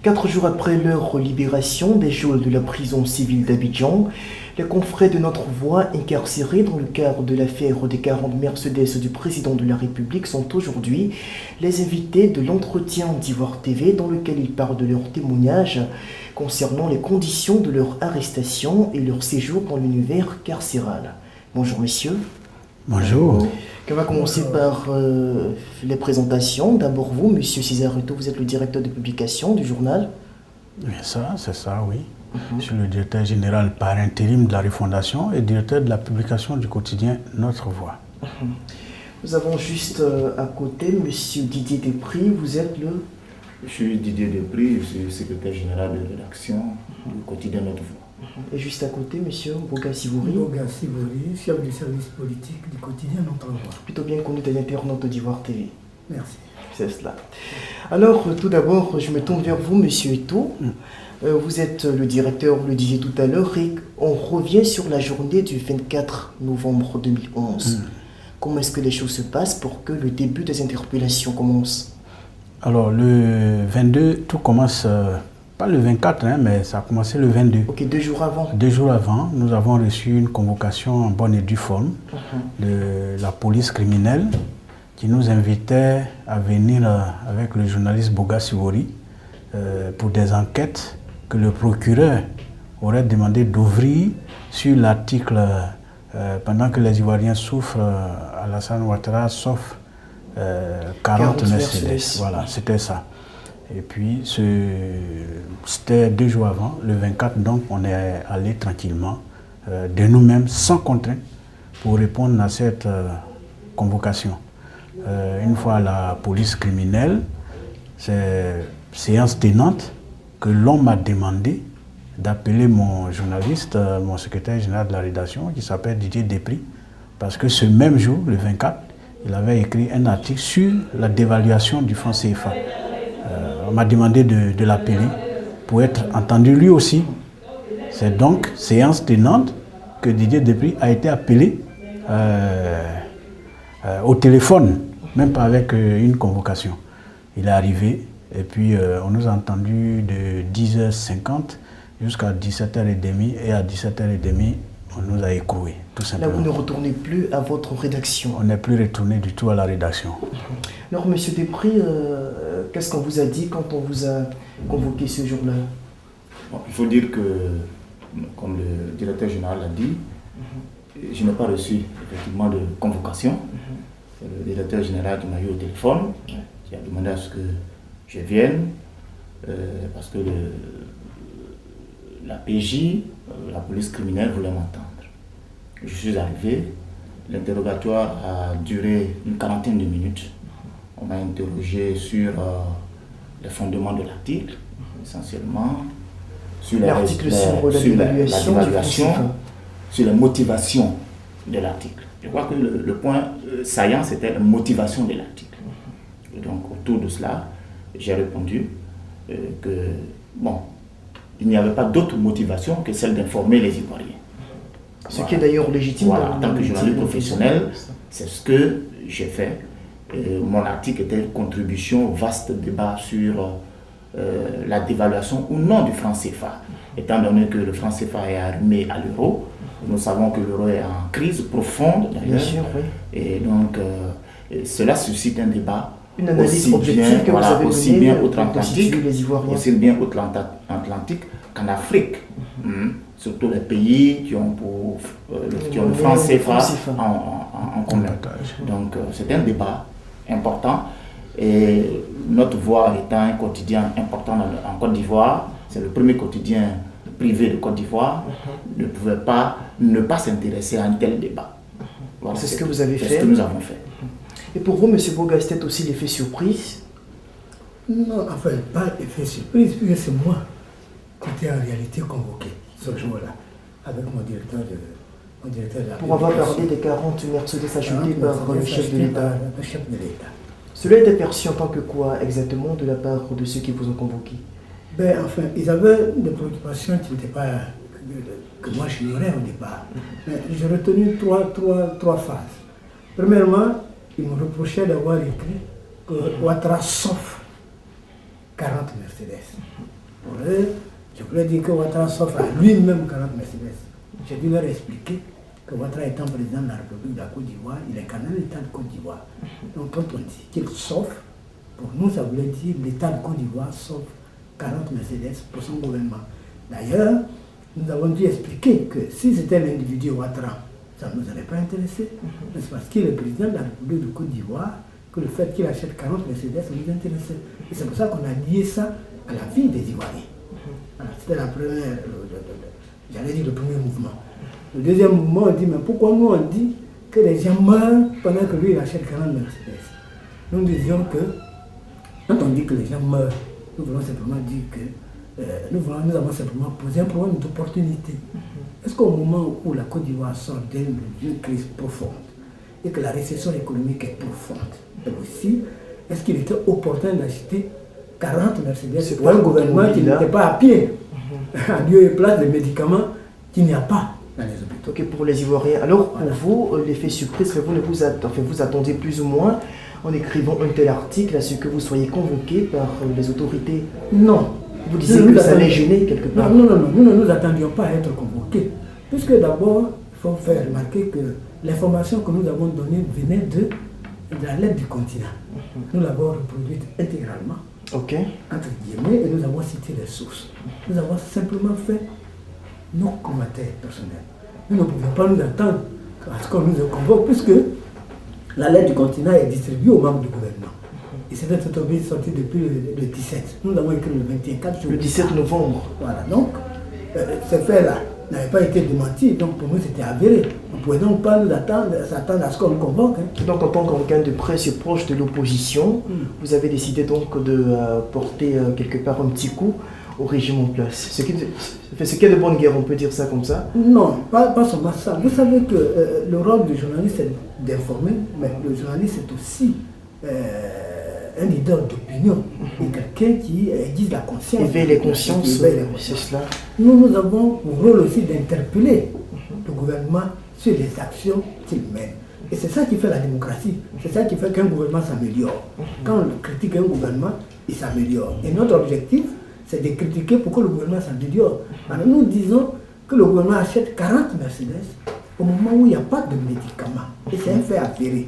4 jours après leur libération des geôles de la prison civile d'Abidjan, les confrères de Notre Voix incarcérés dans le cadre de l'affaire des 40 Mercedes du président de la République sont aujourd'hui les invités de l'entretien d'Ivoire TV dans lequel ils parlent de leur témoignage concernant les conditions de leur arrestation et leur séjour dans l'univers carcéral. Bonjour messieurs. Bonjour. On va commencer par les présentations. D'abord vous, monsieur Césaruto, vous êtes le directeur de publication du journal. Oui, c'est ça, oui. Je suis le directeur général par intérim de la refondation et directeur de la publication du quotidien Notre Voix. Nous avons juste à côté monsieur Didier Despris, vous êtes le... Je suis Didier Despris, je suis secrétaire général de rédaction du quotidien Notre Voix. Et juste à côté, monsieur Boga Sivouri. Boga Sivouri, chef du service politique du quotidien Notre Voix. Plutôt bien connu des internautes d'Ivoire TV. Merci. C'est cela. Alors, tout d'abord, je me tourne vers vous, monsieur Eto. Vous êtes le directeur, vous le disiez tout à l'heure, et on revient sur la journée du 24 novembre 2011. Comment est-ce que les choses se passent pour que le début des interpellations commence? Alors, le 22, tout commence, pas le 24, hein, mais ça a commencé le 22. Ok, 2 jours avant. 2 jours avant, nous avons reçu une convocation en bonne et due forme de la police criminelle qui nous invitait à venir avec le journaliste Boga Sivouri pour des enquêtes que le procureur aurait demandé d'ouvrir sur l'article pendant que les Ivoiriens souffrent à Alassane Ouattara, sauf 40 Mercedes. Voilà, c'était ça. Et puis, c'était 2 jours avant, le 24, donc on est allé tranquillement, de nous-mêmes, sans contrainte, pour répondre à cette convocation. Une fois la police criminelle, c'est séance tenante que l'on m'a demandé d'appeler mon journaliste, mon secrétaire général de la rédaction, qui s'appelle Didier Despris, parce que ce même jour, le 24, il avait écrit un article sur la dévaluation du franc CFA. On m'a demandé de l'appeler pour être entendu lui aussi. C'est donc séance tenante que Didier Despris a été appelé au téléphone, même pas avec une convocation. Il est arrivé et puis on nous a entendu de 10h50 jusqu'à 17h30 et à 17h30 on nous a écroué, tout simplement. Là vous ne retournez plus à votre rédaction? On n'est plus retourné du tout à la rédaction. Alors monsieur Despris, qu'est-ce qu'on vous a dit quand on vous a convoqué ce jour-là? Bon, il faut dire que, comme le directeur général l'a dit, je n'ai pas reçu effectivement de convocation. C'est le directeur général qui m'a eu au téléphone, qui a demandé à ce que je vienne, parce que la PJ, la police criminelle, voulait m'entendre. Je suis arrivé, l'interrogatoire a duré une quarantaine de minutes. On m'a interrogé sur les fondements de l'article, essentiellement, sur l'article sur la dévaluation, sur les motivations de l'article. Je crois que le point saillant, c'était la motivation de l'article. Et donc, autour de cela, j'ai répondu que, bon, il n'y avait pas d'autre motivation que celle d'informer les Ivoiriens. Ce qui est d'ailleurs légitime. Voilà, en tant que journaliste professionnel, c'est ce que j'ai fait. Mon article était une contribution au vaste débat sur la dévaluation ou non du franc CFA. Étant donné que le franc CFA est arrimé à l'euro, nous savons que l'euro est en crise profonde d'ailleurs. Oui. Et donc, cela suscite un débat. Une analyse objective que vous avez aussi donnée bien outre-Atlantique, les Ivoiriens. Aussi bien outre-Atlantique qu'en Afrique. Surtout les pays qui ont, le franc CFA en commun. Donc c'est un débat important. Et Notre Voix étant un quotidien important en Côte d'Ivoire, c'est le premier quotidien privé de Côte d'Ivoire, ne pouvait pas ne pas s'intéresser à un tel débat. Voilà, c'est ce que vous avez fait. C'est ce que nous avons fait. Et pour vous, M. Boga, c'était aussi l'effet surprise? Non, enfin, pas l'effet surprise, puisque c'est moi qui étais en réalité convoqué ce jour-là, avec mon directeur de la pour avoir parlé des 40 Mercedes achetés par le chef de l'État. Cela était perçu en tant que quoi exactement de la part de ceux qui vous ont convoqué? Ben, enfin, ils avaient des préoccupations qui n'étaient pas que moi j'ignorais au départ. Mais j'ai retenu trois phases. Premièrement, ils me reprochaient d'avoir écrit que Ouattara sauf 40 Mercedes. Pour eux, je voulais dire que Ouattara s'offre à lui-même 40 Mercedes. J'ai dû leur expliquer que Ouattara étant président de la République de la Côte d'Ivoire, il incarnait l'État de Côte d'Ivoire. Donc quand on dit qu'il s'offre, pour nous ça voulait dire l'État de Côte d'Ivoire s'offre 40 Mercedes pour son gouvernement. D'ailleurs, nous avons dû expliquer que si c'était l'individu Ouattara, ça ne nous aurait pas intéressé. Mais c'est parce qu'il est président de la République de Côte d'Ivoire que le fait qu'il achète 40 Mercedes nous intéressait. Et c'est pour ça qu'on a lié ça à la vie des Ivoiriens. Voilà, c'était la première, j'allais dire le premier mouvement. Le deuxième mouvement, on dit, mais pourquoi nous on dit que les gens meurent pendant que lui il achète 40 Mercedes? Nous disions que, quand on dit que les gens meurent, nous voulons simplement dire que nous avons simplement posé un problème d'opportunité. Est-ce qu'au moment où la Côte d'Ivoire sort d'une crise profonde et que la récession économique est profonde, et aussi, est-ce qu'il était opportun d'acheter 40 Mercedes pour un gouvernement qui n'était pas à pied, à lieu et place des médicaments qu'il n'y a pas dans les hôpitaux? Ok, pour les Ivoiriens. Alors, pour vous, l'effet surprise, vous attendez plus ou moins en écrivant un tel article à ce que vous soyez convoqué par les autorités? Non. Vous disiez que ça allait gêner quelque part? Non, nous ne nous attendions pas à être convoqués. Puisque d'abord, il faut faire remarquer que l'information que nous avons donnée venait de la lettre du continent. Nous l'avons reproduite intégralement, entre guillemets, et nous avons cité les sources. Nous avons simplement fait nos commentaires personnels. Nous ne pouvions pas nous attendre à ce qu'on nous convoque, puisque la lettre du continent est distribuée aux membres du gouvernement. Et cette lettre est sortie depuis le 17. Nous l'avons écrit le 21 jours. Le 17 novembre. Voilà, donc, ce fait-là n'avait pas été démenti, donc pour nous c'était avéré. On ne pouvait donc pas nous s'attendre à ce qu'on nous convoque. Donc en tant qu'organe de presse proche de l'opposition, vous avez décidé donc de porter quelque part un petit coup au régime en place. Ce qui est de bonne guerre, on peut dire ça comme ça? Non, pas seulement ça. Vous savez que le rôle du journaliste est d'informer, mais le journaliste est aussi un leader d'opinion, et quelqu'un qui aiguise la conscience. Éveille les consciences, c'est cela. Nous avons pour rôle aussi d'interpeller le gouvernement sur les actions qu'il mène. Et c'est ça qui fait la démocratie. C'est ça qui fait qu'un gouvernement s'améliore. Quand on critique un gouvernement, il s'améliore. Et notre objectif, c'est de critiquer pour que le gouvernement s'améliore. Alors nous disons que le gouvernement achète 40 Mercedes au moment où il n'y a pas de médicaments. Et c'est un fait avéré.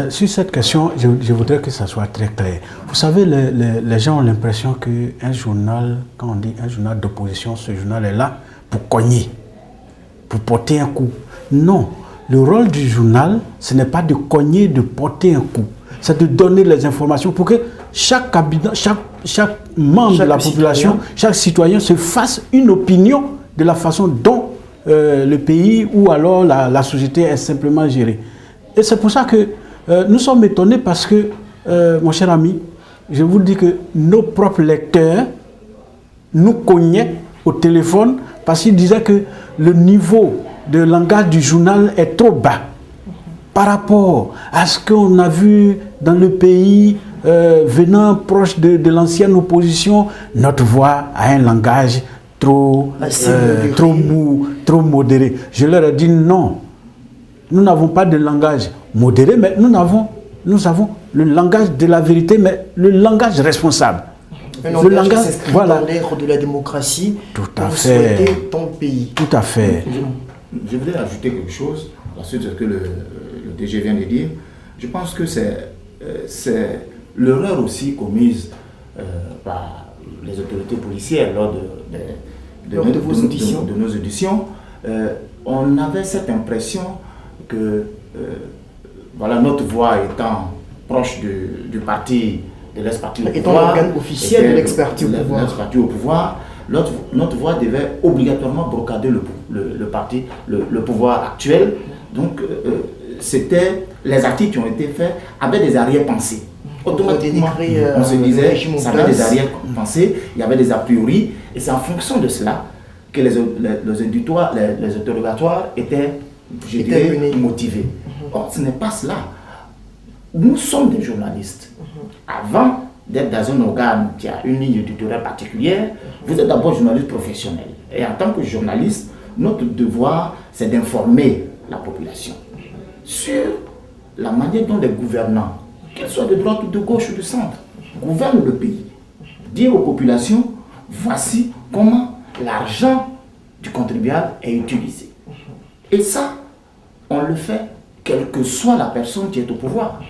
Sur cette question, je voudrais que ça soit très clair. Vous savez, les gens ont l'impression qu'un journal, quand on dit un journal d'opposition, ce journal est là pour cogner, pour porter un coup. Non, le rôle du journal, ce n'est pas de cogner, de porter un coup. C'est de donner les informations pour que chaque membre de la population, chaque citoyen se fasse une opinion de la façon dont le pays ou alors la société est simplement gérée. Et c'est pour ça que nous sommes étonnés parce que, mon cher ami, je vous dis que nos propres lecteurs nous cognaient au téléphone parce qu'ils disaient que le niveau de langage du journal est trop bas par rapport à ce qu'on a vu dans le pays venant proche de l'ancienne opposition. Notre voix a un langage trop mou, trop modéré. Je leur ai dit non, nous n'avons pas de langage modéré, mais nous avons le langage de la vérité, mais le langage responsable. Un langage qui voilà, dans l'ère de la démocratie. Tout à fait. Ton pays. Tout à fait. Je voudrais ajouter quelque chose à ce que le DG vient de dire. Je pense que c'est l'erreur aussi commise par les autorités policières lors de nos auditions. On avait cette impression que voilà, notre voix étant proche du parti, de l'ex-parti au pouvoir, étant l'organe officiel de l'ex-parti au pouvoir, notre voix devait obligatoirement brocader le parti, le pouvoir actuel. Donc, c'était les articles qui ont été faits avaient des arrière-pensées. Automatiquement, on se disait, ça avait des arrière-pensées, il y avait des a priori, et c'est en fonction de cela que les interrogatoires étaient, je dirais, motivés. Or, ce n'est pas cela. Nous sommes des journalistes. Avant d'être dans un organe qui a une ligne éditoriale particulière, vous êtes d'abord journaliste professionnel. Et en tant que journaliste, notre devoir, c'est d'informer la population sur la manière dont les gouvernants, qu'ils soient de droite ou de gauche ou du centre, gouvernent le pays. dire aux populations, voici comment l'argent du contribuable est utilisé. Et ça, on le fait quelle que soit la personne qui est au pouvoir.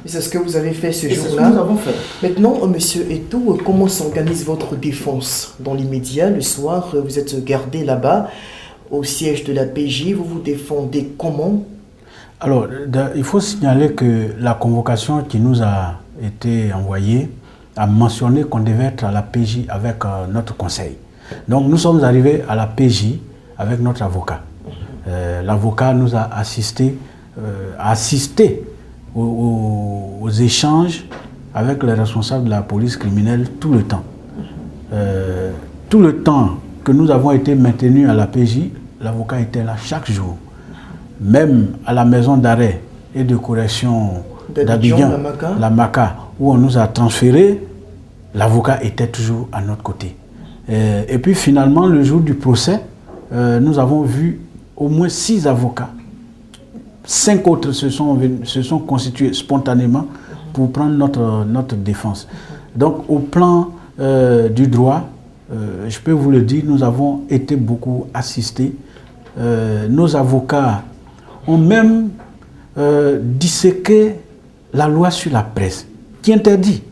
Et c'est ce que vous avez fait ce jour-là. C'est ce que nous avons fait. Maintenant, monsieur Eto, comment s'organise votre défense? Dans l'immédiat, le soir, vous êtes gardé là-bas, au siège de la PJ, vous vous défendez comment? Alors, il faut signaler que la convocation qui nous a été envoyée a mentionné qu'on devait être à la PJ avec notre conseil. Donc, nous sommes arrivés à la PJ avec notre avocat. L'avocat nous a assisté aux échanges avec les responsables de la police criminelle tout le temps. Tout le temps que nous avons été maintenus à la PJ, l'avocat était là chaque jour. Même à la maison d'arrêt et de correction d'Abidjan, la MACA, où on nous a transférés, l'avocat était toujours à notre côté. Et puis finalement, le jour du procès, nous avons vu au moins 6 avocats. 5 autres se sont constitués spontanément pour prendre notre défense. Donc au plan du droit, je peux vous le dire, nous avons été beaucoup assistés. Nos avocats ont même disséqué la loi sur la presse, qui interdit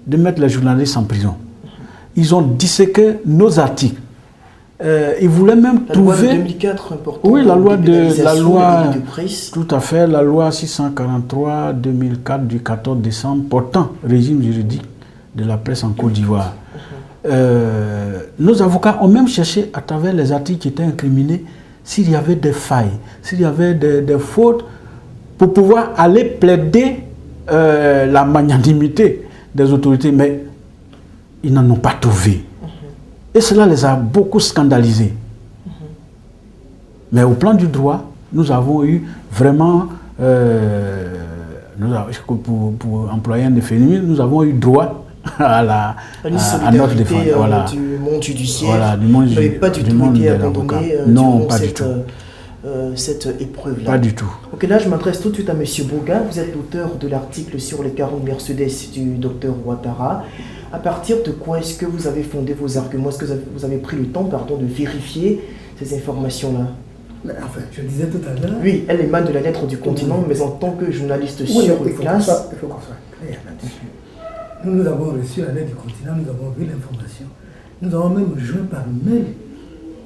de mettre les journalistes en prison. Ils ont disséqué nos articles. Ils voulaient même trouver... La loi de 2004, important. Oui, la loi de presse. Tout à fait, la loi 643-2004 du 14 décembre portant régime juridique de la presse en Côte d'Ivoire. Nos avocats ont même cherché à travers les articles qui étaient incriminés s'il y avait des failles, s'il y avait des fautes, pour pouvoir aller plaider la magnanimité des autorités, mais ils n'en ont pas trouvé. Et cela les a beaucoup scandalisés. Mais au plan du droit, nous avons eu vraiment, pour employer un euphémisme, nous avons eu droit à notre défense. Voilà. Du monde judiciaire. Voilà, du monde, vous n'avez pas du tout été abandonné durant cette épreuve-là. Pas du tout. Ok, là je m'adresse tout de suite à M. Boga. Vous êtes l'auteur de l'article sur les 40 Mercedes du docteur Ouattara. À partir de quoi est-ce que vous avez fondé vos arguments? Est-ce que vous avez pris le temps de vérifier ces informations-là? Enfin, je disais tout à l'heure... Oui, elle émane de la lettre du continent, mais en tant que journaliste sur place... Il faut qu'on soit clair là-dessus. Nous avons reçu la lettre du continent, nous avons vu l'information. Nous avons même joint par mail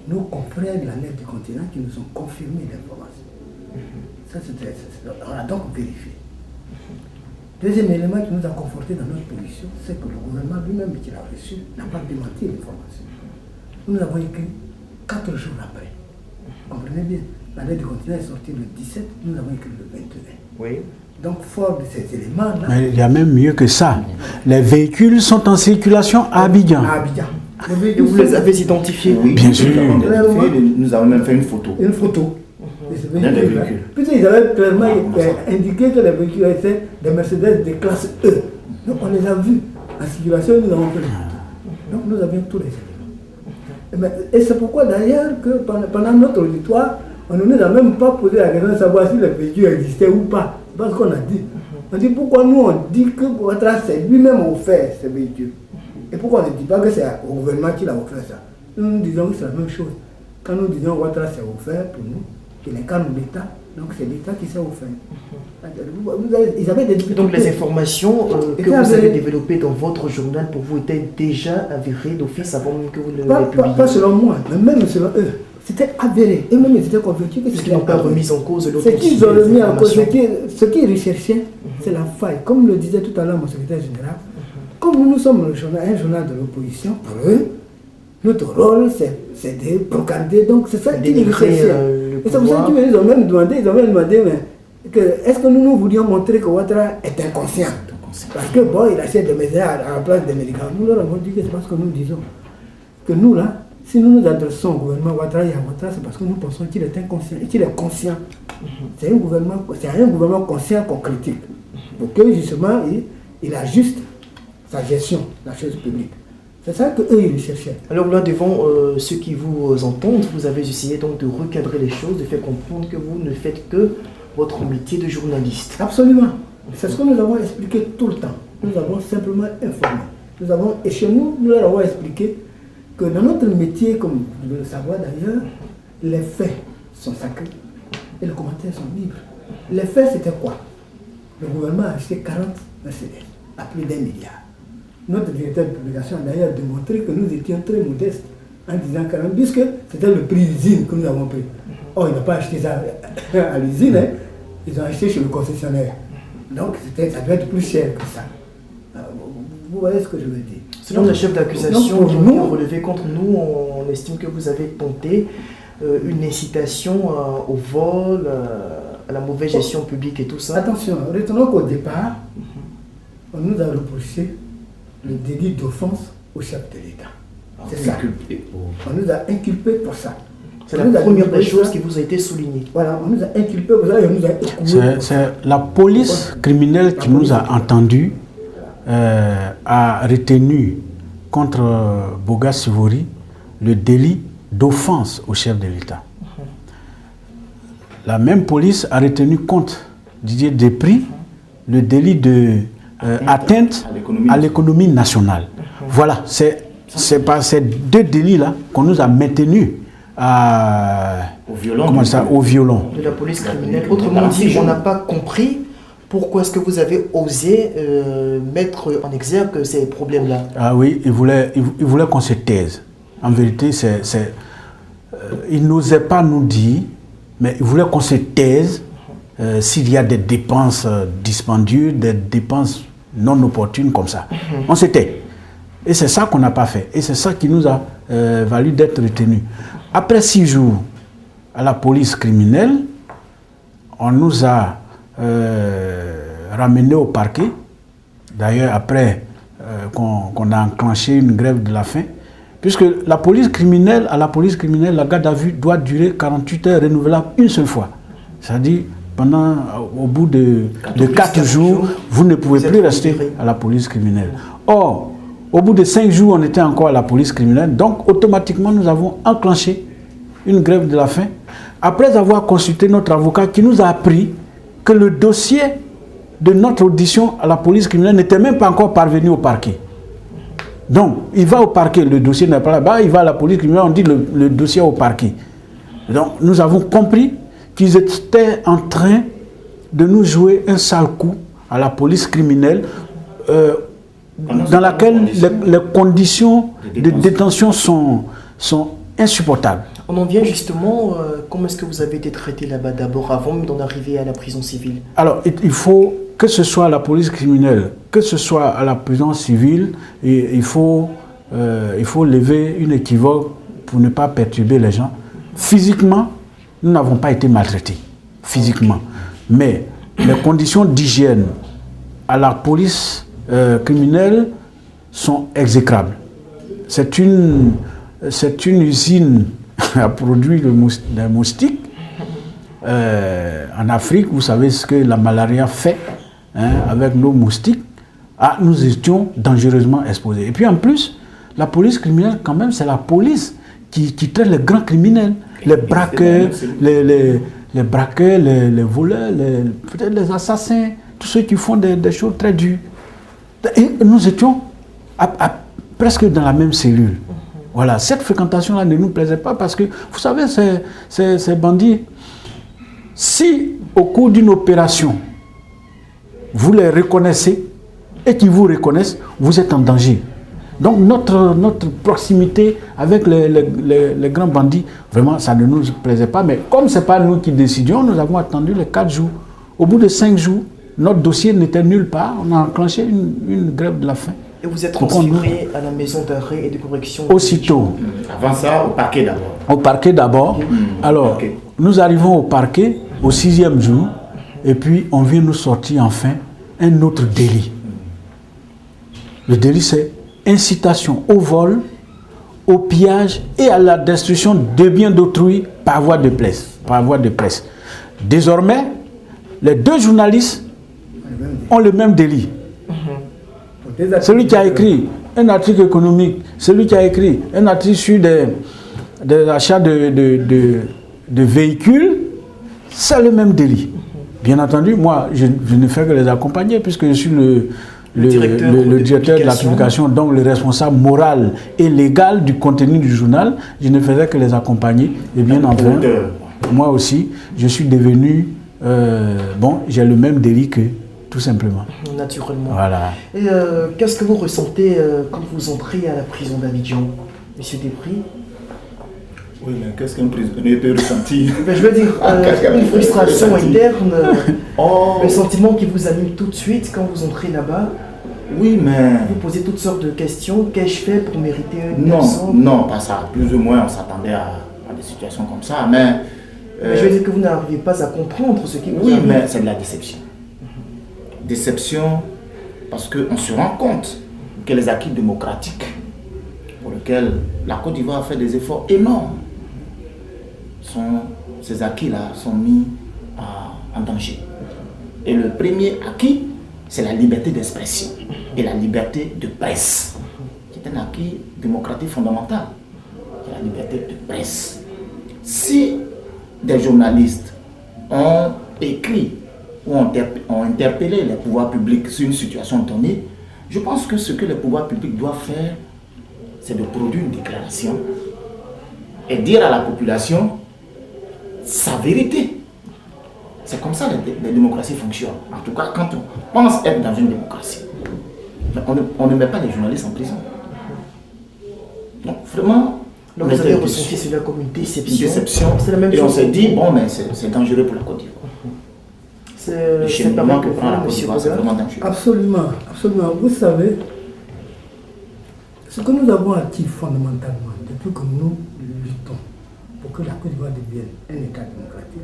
nos confrères de la lettre du continent qui nous ont confirmé l'information. Ça, on a donc vérifié. Deuxième élément qui nous a conforté dans notre position, c'est que le gouvernement lui-même qui l'a reçu n'a pas démenti l'information. Nous avons écrit 4 jours après. Comprenez bien, la lettre du continent est sortie le 17, nous avons écrit le 21. Oui. Donc, fort de ces éléments-là... Mais il y a même mieux que ça. Les véhicules sont en circulation à Abidjan. À Abidjan. Et vous les avez identifiés? Oui, bien sûr. Nous avons même fait une photo. Une photo. D'un des véhicules. Puisque ils avaient clairement indiqué que les véhicules étaient des Mercedes de classe E. Donc on les a vus en circulation, nous avons fait les photos. Donc nous avions tous les éléments. Et c'est pourquoi d'ailleurs que pendant notre auditoire, on ne nous a même pas posé la question de savoir si les véhicules existaient ou pas. Parce qu'on a dit. On dit pourquoi nous on dit que Ouattara c'est lui-même offert ces véhicules. Et pourquoi on ne dit pas que c'est au gouvernement qui l'a offert ça? Nous disons que c'est la même chose. Quand nous disons que Ouattara c'est offert pour nous, il incarne l'État, donc c'est l'État qui s'est offert. Ils avaient des difficultés. Donc les informations que vous avez développées dans votre journal pour vous étaient déjà avérées d'office avant même que vous ne les publiiez? Pas selon moi, mais même selon eux. C'était avéré. Eux-mêmes, ils étaient convaincus que c'était n'ont pas remis en cause l'authenticité. Ce qu'ils ont remis en cause, ce qu'ils recherchaient, c'est la faille. Comme le disait tout à l'heure mon secrétaire général, comme nous sommes un journal de l'opposition, pour eux, notre rôle, c'est de propager. Donc c'est ça qu'ils recherchaient. Et c'est pour ça qu'ils ont même demandé, est-ce que nous voulions montrer que Ouattara est inconscient? Parce que bon, il achète des médecins à la place des médicaments. Nous leur avons dit que c'est parce que nous disons que nous là, si nous nous adressons au gouvernement Ouattara et à Ouattara, c'est parce que nous pensons qu'il est inconscient et qu'il est conscient. C'est un gouvernement conscient qu'on critique. Pour que justement, il ajuste sa gestion de la chose publique. C'est ça qu'eux, ils recherchaient. Alors là, devant ceux qui vous entendent, vous avez essayé donc de recadrer les choses, de faire comprendre que vous ne faites que votre métier de journaliste. Absolument. C'est ce que nous avons expliqué tout le temps. Nous avons simplement informé. Et chez nous, nous leur avons expliqué que dans notre métier, comme vous le savez d'ailleurs, les faits sont sacrés et les commentaires sont libres. Les faits, c'était quoi? Le gouvernement a acheté 40 Mercedes à plus d'1 milliard. Notre directeur de publication a d'ailleurs démontré que nous étions très modestes en disant 40, puisque c'était le prix d'usine que nous avons pris. Oh, ils n'ont pas acheté ça à l'usine, hein. Ils ont acheté chez le concessionnaire. Donc ça devait être plus cher que ça. Vous voyez ce que je veux dire? Selon le chef d'accusation qui nous a relevé contre nous, on estime que vous avez tenté une incitation au vol, à la mauvaise gestion publique et tout ça. Attention, retenons qu'au départ, on nous a reproché le délit d'offense au chef de l'État. C'est ça. On nous a inculpés pour ça. C'est la première des choses qui vous a été soulignée. Voilà, on nous a inculpés pour ça et on nous a écoutés. C'est la police criminelle qui nous a entendus, a retenu contre Boga Sivori le délit d'offense au chef de l'État. La même police a retenu contre Didier Desprez le délit de atteinte à l'économie nationale. Voilà, c'est par ces deux délits-là qu'on nous a maintenus au violon. De la police criminelle. Autrement dit, on n'a pas compris pourquoi est-ce que vous avez osé mettre en exergue ces problèmes-là. Ah oui, il voulait qu'on se taise. En vérité, il n'osait pas nous dire, mais il voulait qu'on se taise s'il y a des dépenses dispendieuses, des dépenses non opportunes comme ça. On se tait. Et c'est ça qu'on n'a pas fait. Et c'est ça qui nous a valu d'être retenus. Après 6 jours à la police criminelle, on nous a ramenés au parquet. D'ailleurs, après qu'on a enclenché une grève de la faim, puisque à la police criminelle, la garde à vue doit durer 48 heures renouvelable une seule fois. C'est-à-dire, au bout de 4 jours, vous ne pouvez plus rester à la police criminelle. Or, au bout de 5 jours, on était encore à la police criminelle. Donc, automatiquement, nous avons enclenché une grève de la faim. Après avoir consulté notre avocat qui nous a appris que le dossier de notre audition à la police criminelle n'était même pas encore parvenu au parquet. Donc, il va au parquet, le dossier n'est pas là-bas, il va à la police criminelle, on dit le dossier au parquet. Donc, nous avons compris qu'ils étaient en train de nous jouer un sale coup à la police criminelle dans laquelle les conditions de détention sont insupportables. On en vient justement, comment est-ce que vous avez été traité là-bas d'abord, avant d'en arriver à la prison civile? Alors, il faut, que ce soit à la police criminelle, que ce soit à la prison civile, il faut lever une équivoque pour ne pas perturber les gens. Physiquement, nous n'avons pas été maltraités, physiquement. Mais les conditions d'hygiène à la police criminelle sont exécrables. C'est une usine à produire des moustiques. En Afrique, vous savez ce que la malaria fait avec nos moustiques. Nous étions dangereusement exposés. Et puis en plus, la police criminelle, quand même, c'est la police qui traite les grands criminels, les braqueurs, les voleurs, peut-être les assassins, tous ceux qui font des choses très dures. Et nous étions presque dans la même cellule. Voilà, cette fréquentation-là ne nous plaisait pas parce que, vous savez, ces bandits, si au cours d'une opération, vous les reconnaissez et qu'ils vous reconnaissent, vous êtes en danger. Donc notre proximité avec les grands bandits, vraiment, ça ne nous plaisait pas. Mais comme ce n'est pas nous qui décidions, nous avons attendu les 4 jours. Au bout de 5 jours, notre dossier n'était nulle part. On a enclenché une grève de la faim. Et vous êtes transféré à la maison d'arrêt et de correction? Aussitôt. Avant ça, au parquet d'abord. Au parquet d'abord. Alors, nous arrivons au parquet au 6e jour et puis on vient nous sortir enfin un autre délit. Le délit, c'est incitation au vol, au pillage et à la destruction de biens d'autrui par voie de presse. Désormais, les 2 journalistes ont le même délit. Celui qui a écrit un article économique, celui qui a écrit un article sur des achats de véhicules, c'est le même délit. Bien entendu, moi, je ne fais que les accompagner puisque je suis le directeur de la publication, donc le responsable moral et légal du contenu du journal. Je ne faisais que les accompagner. Et bien enfin, moi aussi, je suis devenu, bon, j'ai le même délit qu'eux, tout simplement. Naturellement. Voilà. Et qu'est-ce que vous ressentez quand vous entrez à la prison d'Abidjan, Monsieur Despris? Oui, mais qu'est-ce qu'un prisonnier peut ressentir? Ben, je veux dire, une frustration interne, le sentiment qui vous anime tout de suite quand vous entrez là-bas. Oui, mais... Vous posez toutes sortes de questions. Qu'ai-je fait pour mériter une Non, personne? non, pas ça. Plus ou moins, on s'attendait à des situations comme ça, mais... Mais je veux dire que vous n'arrivez pas à comprendre ce qui vous Oui, arrive. mais c'est de la déception. Déception parce qu'on se rend compte que les acquis démocratiques pour lesquels la Côte d'Ivoire a fait des efforts énormes, ces acquis-là sont mis en danger. Et le premier acquis, c'est la liberté d'expression et la liberté de presse, qui est un acquis démocratique fondamental. C'est la liberté de presse. Si des journalistes ont écrit ou ont interpellé les pouvoirs publics sur une situation donnée, je pense que ce que les pouvoirs publics doivent faire, c'est de produire une déclaration et dire à la population sa vérité. C'est comme ça que les démocraties fonctionnent. En tout cas, quand on pense être dans une démocratie. Mais on ne met pas les journalistes en prison. Donc vraiment, donc vous avez ressenti cela comme une déception. Une déception. C'est la même chose. Et on s'est dit, bon, mais c'est dangereux pour la Côte d'Ivoire. Le cheminement que prend la Côte d'Ivoire, c'est vraiment dangereux. Absolument, absolument. Vous savez, ce que nous avons acquis fondamentalement depuis que nous luttons pour que la Côte d'Ivoire devienne un État démocratique,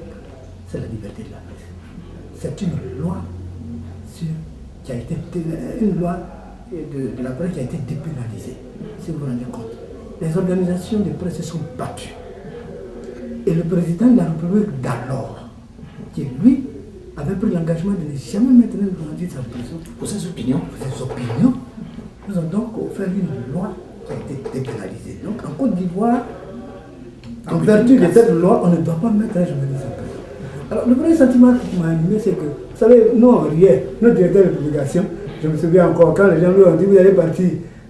c'est la liberté de la presse. C'est une loi qui a été une loi de la presse qui a été dépénalisée, si vous vous rendez compte. Les organisations de presse se sont battues. Et le président de la République d'alors, qui lui avait pris l'engagement de ne jamais mettre un journaliste en prison pour ses opinions. Nous avons donc offert une loi qui a été dépénalisée. Donc en Côte d'Ivoire, en vertu de cette loi, on ne doit pas mettre un journaliste en prison. Alors le premier sentiment qui m'a animé, c'est que, vous savez, nous on riait, notre directeur de publication, je me souviens encore, quand les gens lui ont dit, vous allez partir,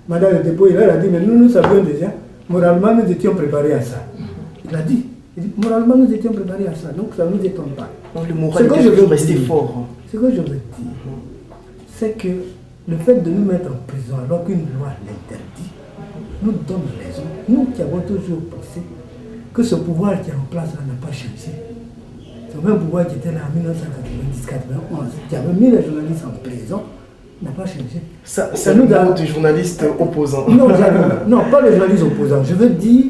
madame le dépôt, il a dit, mais nous savions déjà, moralement nous étions préparés à ça. Il a dit, moralement nous étions préparés à ça, donc ça ne nous étonne pas. Donc le moral est resté fort. Ce que je veux dire, c'est que le fait de nous mettre en prison alors qu'une loi l'interdit, nous donne raison. Nous qui avons toujours pensé que ce pouvoir qui est en place n'a pas changé. Ce même pouvoir qui était là en 1990-91, qui avait mis les journalistes en prison, n'a pas changé. Ça nous a des journalistes opposants. Non, pas les journalistes opposants. Je veux dire,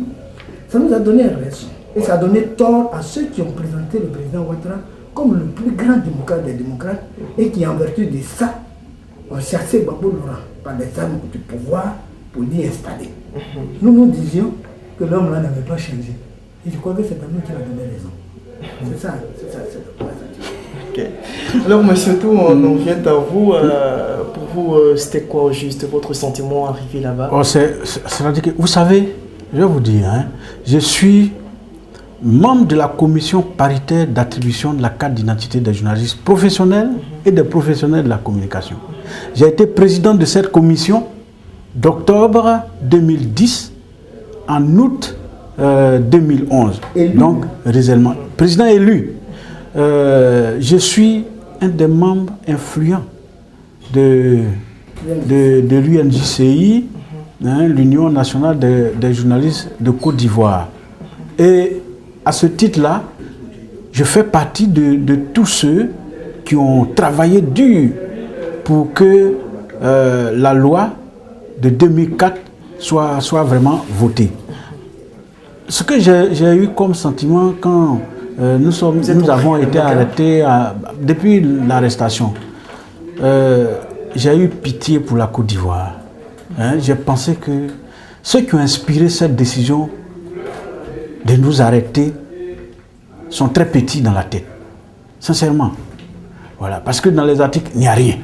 ça nous a donné raison. Et ça a donné tort à ceux qui ont présenté le président Ouattara comme le plus grand démocrate des démocrates et qui, en vertu de ça, ont cherché Gbagbo Laurent par les armes du pouvoir pour l'y installer. Nous nous disions que l'homme-là n'avait pas changé. Et je crois que c'est à nous qu'il a donné raison. C'est ça, c'est le point. Okay. Alors, monsieur Tou, on en vient à vous. Pour vous, c'était quoi au juste votre sentiment arrivé là-bas? C'est-à-dire que, vous savez, je vais vous dire, hein, je suis membre de la commission paritaire d'attribution de la carte d'identité des journalistes professionnels et des professionnels de la communication. J'ai été président de cette commission d'octobre 2010 en août 2011. Donc, réellement, président élu. Je suis un des membres influents de l'UNJCI, hein, l'Union nationale des journalistes de Côte d'Ivoire. Et à ce titre-là, je fais partie de tous ceux qui ont travaillé dur pour que la loi de 2004 soit vraiment votée. Ce que j'ai eu comme sentiment quand nous avons été arrêtés depuis l'arrestation, j'ai eu pitié pour la Côte d'Ivoire. Hein, j'ai pensé que ceux qui ont inspiré cette décision de nous arrêter sont très petits dans la tête. Sincèrement. Voilà. Parce que dans les articles, il n'y a rien.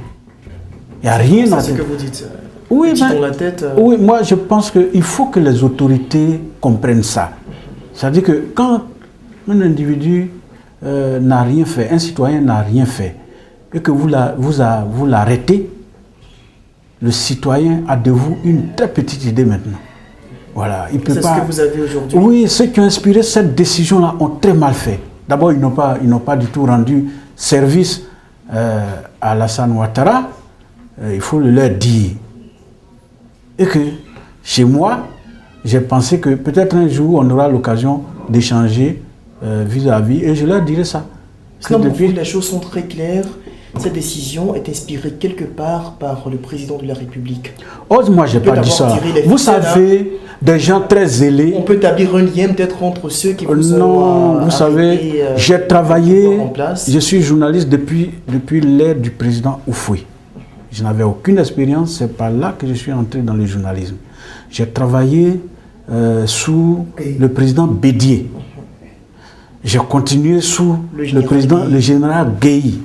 Il n'y a rien dans la tête. C'est ce que vous dites. Oui, dans la tête. Oui, moi je pense qu'il faut que les autorités comprennent ça. C'est-à-dire que quand un individu n'a rien fait, un citoyen n'a rien fait, et que vous l'arrêtez, le citoyen a de vous une très petite idée maintenant. Voilà, il peut pas... C'est ce que vous avez aujourd'hui? Oui, ceux qui ont inspiré cette décision-là ont très mal fait. D'abord, ils n'ont pas du tout rendu service à Alassane Ouattara. Il faut le leur dire. Et que chez moi, j'ai pensé que peut-être un jour, on aura l'occasion d'échanger vis-à-vis, et je leur dirai ça. Sinon, depuis, les choses sont très claires. Cette décision est inspirée quelque part par le président de la République. Oh, moi, je n'ai pas dit ça. Vous savez, des gens très zélés. On peut établir un lien peut-être entre ceux qui vous Non, vous savez, j'ai travaillé, je suis journaliste depuis l'ère du président Houphouët. Je n'avais aucune expérience, c'est par là que je suis entré dans le journalisme. J'ai travaillé sous le président Bédié. J'ai continué sous le général Gueye,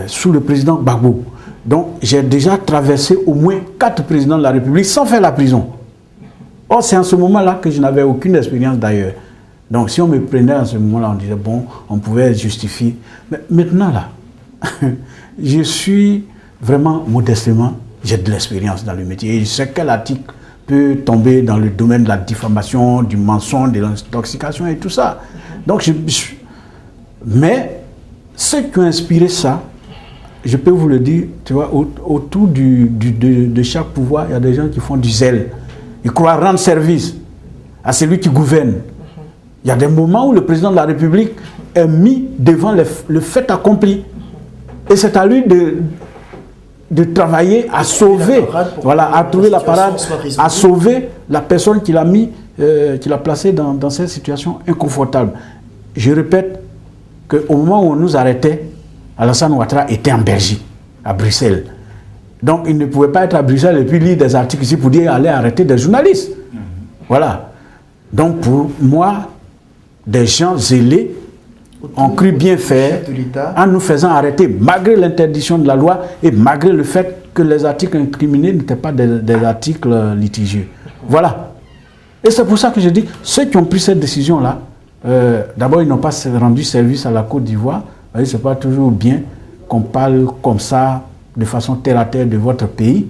sous le président Gbagbo. Donc j'ai déjà traversé au moins 4 présidents de la République sans faire la prison. Or c'est en ce moment-là que je n'avais aucune expérience d'ailleurs. Donc si on me prenait en ce moment-là, on disait bon, on pouvait justifier. Mais maintenant là, je suis vraiment modestement, j'ai de l'expérience dans le métier. Et je sais quel article peut tomber dans le domaine de la diffamation, du mensonge, de l'intoxication et tout ça. Donc mais ceux qui ont inspiré ça, je peux vous le dire, tu vois, autour de chaque pouvoir, il y a des gens qui font du zèle. Ils croient rendre service à celui qui gouverne. Il y a des moments où le président de la République est mis devant le fait accompli. Et c'est à lui de travailler à sauver, voilà, à trouver la parade, à sauver la personne qu'il a mis, qu'il a placée dans cette situation inconfortable. Je répète qu'au moment où on nous arrêtait, Alassane Ouattara était en Belgique, à Bruxelles. Donc il ne pouvait pas être à Bruxelles et puis lire des articles ici pour dire aller arrêter des journalistes. Voilà. Donc pour moi, des gens zélés ont cru bien faire en nous faisant arrêter malgré l'interdiction de la loi et malgré le fait que les articles incriminés n'étaient pas des articles litigieux. Voilà. Et c'est pour ça que je dis, ceux qui ont pris cette décision-là, d'abord ils n'ont pas rendu service à la Côte d'Ivoire. Ce n'est pas toujours bien qu'on parle comme ça, de façon terre à terre de votre pays,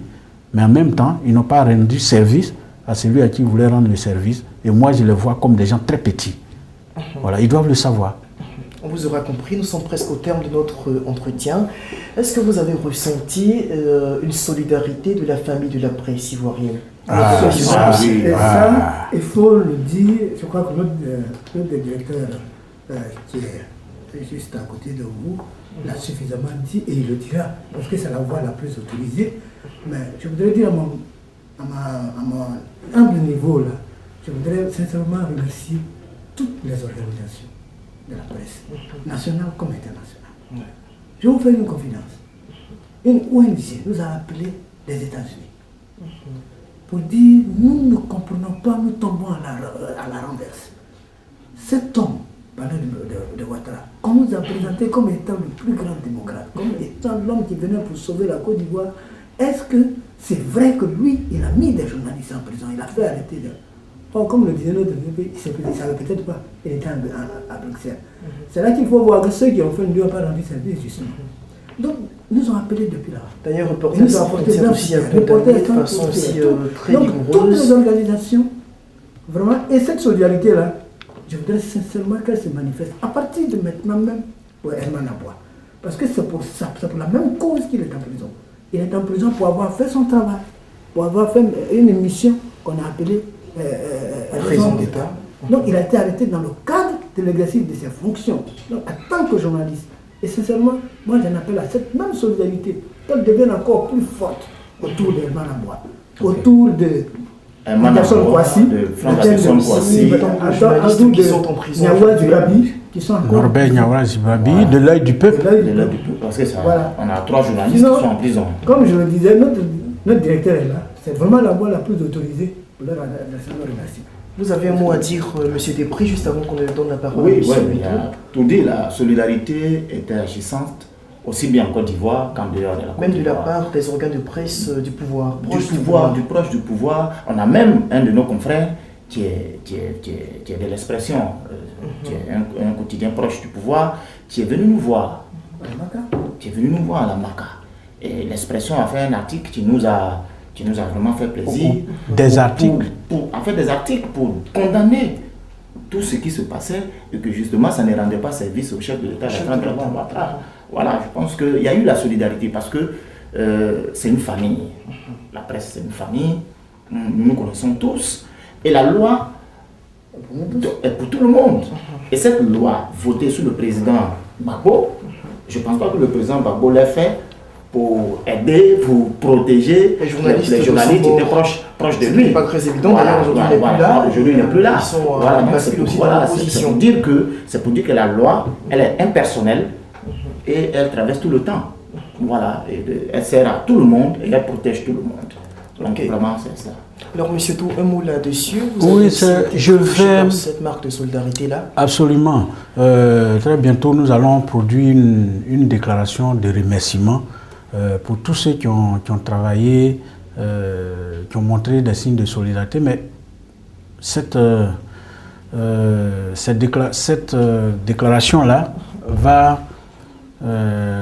mais en même temps, ils n'ont pas rendu service à celui à qui ils voulaient rendre le service. Et moi, je les vois comme des gens très petits. Voilà, ils doivent le savoir. On vous aura compris, nous sommes presque au terme de notre entretien. Est-ce que vous avez ressenti une solidarité de la famille de la presse ivoirienne? Ça, il faut le dire, je crois que notre directeur qui est juste à côté de vous l'a suffisamment dit et il le dira parce que c'est la voix la plus autorisée. Mais je voudrais dire à mon humble niveau là, je voudrais sincèrement remercier toutes les organisations de la presse, nationale comme internationale. Je vais vous faire une confidence. Une ONG nous a appelés des États-Unis pour dire nous ne comprenons pas, nous tombons à la renverse. Cet homme, parlant de Ouattara, qu'on nous a présenté comme étant le plus grand démocrate, comme étant l'homme qui venait pour sauver la Côte d'Ivoire, est-ce que c'est vrai que lui, il a mis des journalistes en prison, il a fait arrêter des... Or, comme le disait notre pays, il ne savait peut-être pas, il était à Bruxelles. C'est là qu'il faut voir que ceux qui ont fait ne lui ont pas rendu service, justement. Donc, nous ont appelés depuis là. D'ailleurs, reporter aussi à condamner de façon aussi très rigoureuse. Donc, toutes les organisations, vraiment, et cette solidarité-là, je voudrais sincèrement qu'elle se manifeste à partir de maintenant même pour Herman Aboua. Parce que c'est pour ça, c'est pour la même cause qu'il est en prison. Il est en prison pour avoir fait son travail, pour avoir fait une mission qu'on a appelée raison d'État. Donc il a été arrêté dans le cadre de l'exercice de ses fonctions, donc en tant que journaliste. Et sincèrement, moi j'en appelle à cette même solidarité, qu'elle devienne encore plus forte autour d'Herman Aboua, autour de Anderson Kouassi, qui sont en prison, qui sont encore Norbert Niaoura Zibabi, de l'œil du peuple. Parce que ça, voilà. On a 3 journalistes qui sont en prison. Comme je le disais, notre directeur est là. C'est vraiment la voie la plus autorisée pour leur remercier. Vous avez un mot à dire, M. Desprez, juste avant qu'on ne donne la parole. Oui, il a tout dit. La solidarité était agissante, aussi bien en Côte d'Ivoire qu'en dehors de la Côte d'Ivoire. Même de la part des organes de presse du pouvoir. Proche du pouvoir. On a même un de nos confrères qui est de l'expression, qui est un quotidien proche du pouvoir, qui est venu nous voir. Qui est venu nous voir à la Maca. Et l'Expression a fait un article qui nous a vraiment fait plaisir. Des articles En fait, des articles pour condamner tout ce qui se passait et que justement ça ne rendait pas service au chef de l'État. Voilà, je pense qu'il y a eu la solidarité parce que c'est une famille. La presse, c'est une famille. Nous connaissons tous. Et la loi est pour tout le monde. Et cette loi votée sous le président Gbagbo, je ne pense pas que le président Gbagbo l'ait fait pour aider, pour protéger les journalistes qui étaient proches de lui. C'est pas très évident, d'ailleurs aujourd'hui il n'est plus là. Aujourd'hui il n'est plus là. Ils sont c'est pour dire que la loi, elle est impersonnelle et elle traverse tout le temps. Voilà, elle sert à tout le monde et elle protège tout le monde. Donc vraiment c'est ça. Alors, monsieur Tou, un mot là-dessus. Oui, je vais... cette marque de solidarité-là. Absolument. Très bientôt, nous allons produire une déclaration de remerciement pour tous ceux qui ont travaillé, qui ont montré des signes de solidarité. Mais cette déclaration-là va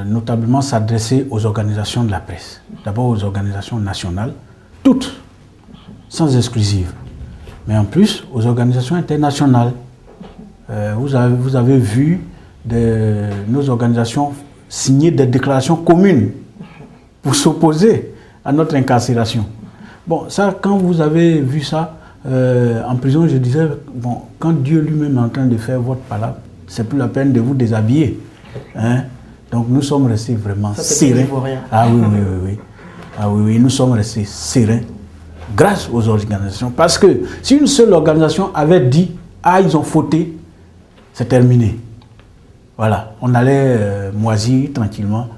notamment s'adresser aux organisations de la presse. D'abord aux organisations nationales, toutes, sans exclusive, mais en plus aux organisations internationales. Vous avez vu nos organisations signer des déclarations communes pour s'opposer à notre incarcération. Bon, ça, quand vous avez vu ça en prison, je disais, bon, quand Dieu lui-même est en train de faire votre palabre, c'est plus la peine de vous déshabiller. Hein? Donc nous sommes restés vraiment sereins. Ah oui, oui, oui, oui. Ah oui, oui, nous sommes restés sereins grâce aux organisations. Parce que si une seule organisation avait dit « Ah, ils ont fauté », c'est terminé. Voilà, on allait moisir tranquillement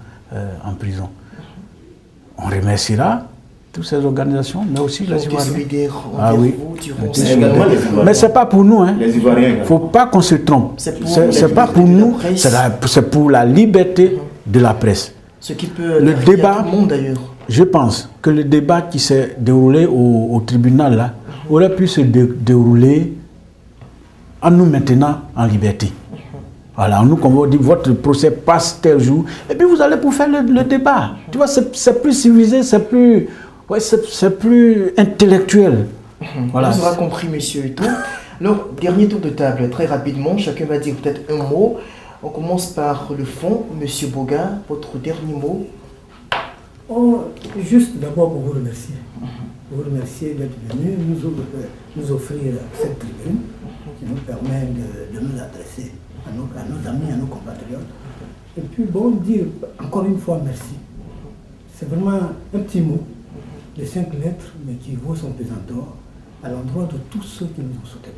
en prison. On remerciera toutes ces organisations, mais aussi les Ivoiriens. Ah oui. Mais ce n'est pas pour nous. Il ne faut pas qu'on se trompe. C'est pas pour nous, c'est pour la liberté de la presse. Ce qui peut le débat, tout le monde d'ailleurs. Je pense que le débat qui s'est déroulé au tribunal là, aurait pu se dérouler en nous maintenant en liberté. Voilà, nous, comme on dit, votre procès passe tel jour, et puis vous allez pour faire le débat. Tu vois, c'est plus civilisé, c'est plus intellectuel. Voilà. On aura compris, monsieur et tout. Alors, dernier tour de table, très rapidement, chacun va dire peut-être un mot. On commence par le fond. Monsieur Boga, votre dernier mot. Oh, juste d'abord pour vous remercier. Vous remercier d'être venu nous offrir cette tribune qui nous permet de nous adresser à nos amis, à nos compatriotes. Et puis, bon, dire encore une fois merci. C'est vraiment un petit mot de 5 lettres, mais qui vaut son pesant d'or à l'endroit de tous ceux qui nous ont soutenus.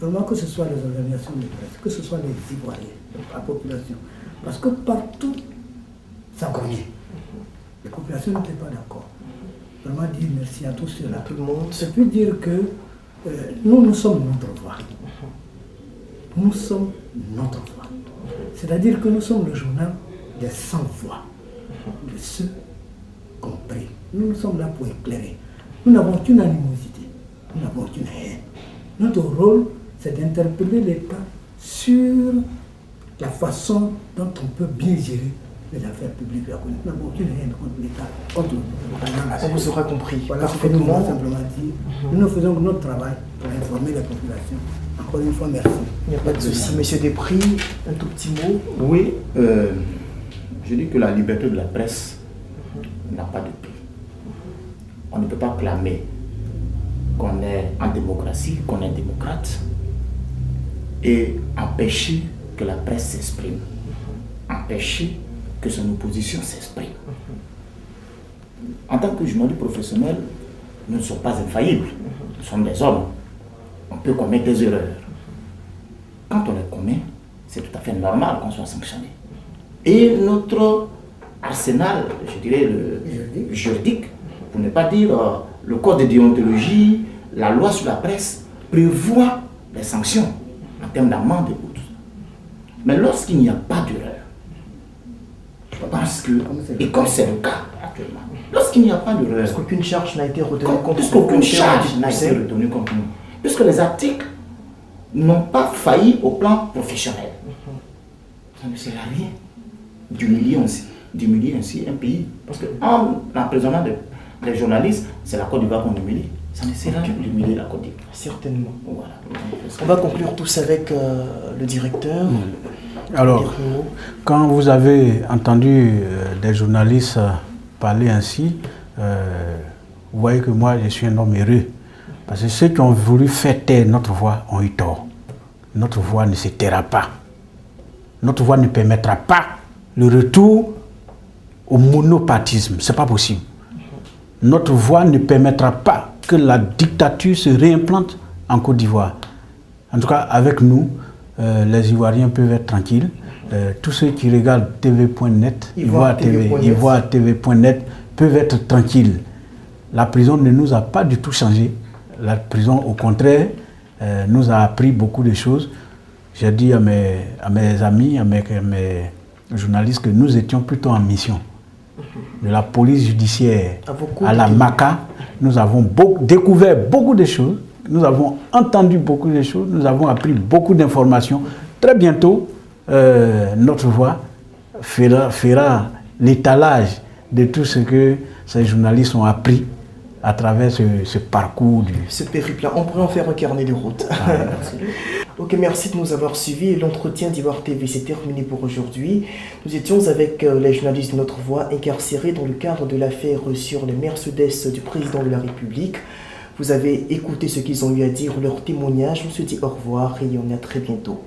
Vraiment, que ce soit les organisations de presse, que ce soit les Ivoiriens, la population. Parce que partout, ça cognait. Les populations n'étaient pas d'accord. Vraiment dire merci à tous ceux-là. Tout le monde. Et puis dire que nous sommes notre voix. Nous sommes notre voix. C'est-à-dire que nous sommes le journal des sans voix, de ceux compris. Nous sommes là pour éclairer. Nous n'avons qu'une animosité, nous n'avons qu'une haine. Notre rôle, c'est d'interpeller l'État sur la façon dont on peut bien gérer les affaires publiques. Nous n'avons aucune haine contre l'État, contre le on vous aura compris. Voilà ce que nous voulons simplement dire. Nous faisons notre travail pour informer la population. Encore une fois, merci. Il n'y a pas de souci. Monsieur Despris, un tout petit mot. Oui, je dis que la liberté de la presse n'a pas de prix. On ne peut pas clamer qu'on est en démocratie, qu'on est démocrate, et empêcher que la presse s'exprime, empêcher que son opposition s'exprime. En tant que journaliste professionnel, nous ne sommes pas infaillibles, nous sommes des hommes. On peut commettre des erreurs. Quand on les commet, c'est tout à fait normal qu'on soit sanctionné. Et notre arsenal, je dirais, le juridique, pour ne pas dire le code de déontologie, la loi sur la presse, prévoit des sanctions en termes d'amende et autres. Mais lorsqu'il n'y a pas d'erreur, parce que, et comme c'est le cas actuellement, lorsqu'il n'y a pas d'erreur, parce qu'aucune charge n'a été retenue contre nous, puisqu'aucune charge n'a été retenue contre nous, puisque les articles n'ont pas failli au plan professionnel, ça ne sert à rien d'humilier d'humilier ainsi un pays. Parce qu'en emprisonnant des journalistes, c'est la Côte d'Ivoire qu'on humilie. Ça ne sert à rien d'humilier la Côte d'Ivoire. Certainement. Voilà. On va conclure tous avec le directeur. Alors, quand vous avez entendu des journalistes parler ainsi, vous voyez que moi, je suis un homme heureux. Parce que ceux qui ont voulu faire taire notre voix ont eu tort. Notre voix ne se taira pas. Notre voix ne permettra pas le retour au monopartisme. Ce n'est pas possible. Notre voix ne permettra pas que la dictature se réimplante en Côte d'Ivoire. En tout cas, avec nous, les Ivoiriens peuvent être tranquilles. Tous ceux qui regardent tv.net, ivoire.tv.net peuvent être tranquilles. La prison ne nous a pas du tout changé. La prison, au contraire, nous a appris beaucoup de choses. J'ai dit à mes amis, à mes journalistes que nous étions plutôt en mission. De la police judiciaire à la MACA, nous avons découvert beaucoup de choses, nous avons entendu beaucoup de choses, nous avons appris beaucoup d'informations. Très bientôt, notre voix fera l'étalage de tout ce que ces journalistes ont appris à travers ce parcours. Ce périple, on pourrait en faire un carnet de route. Ok, merci de nous avoir suivis. L'entretien d'Ivoire TV s'est terminé pour aujourd'hui. Nous étions avec les journalistes de Notre Voix incarcérés dans le cadre de l'affaire sur les Mercedes du président de la République. Vous avez écouté ce qu'ils ont eu à dire, leur témoignage. On se dit au revoir et on est à très bientôt.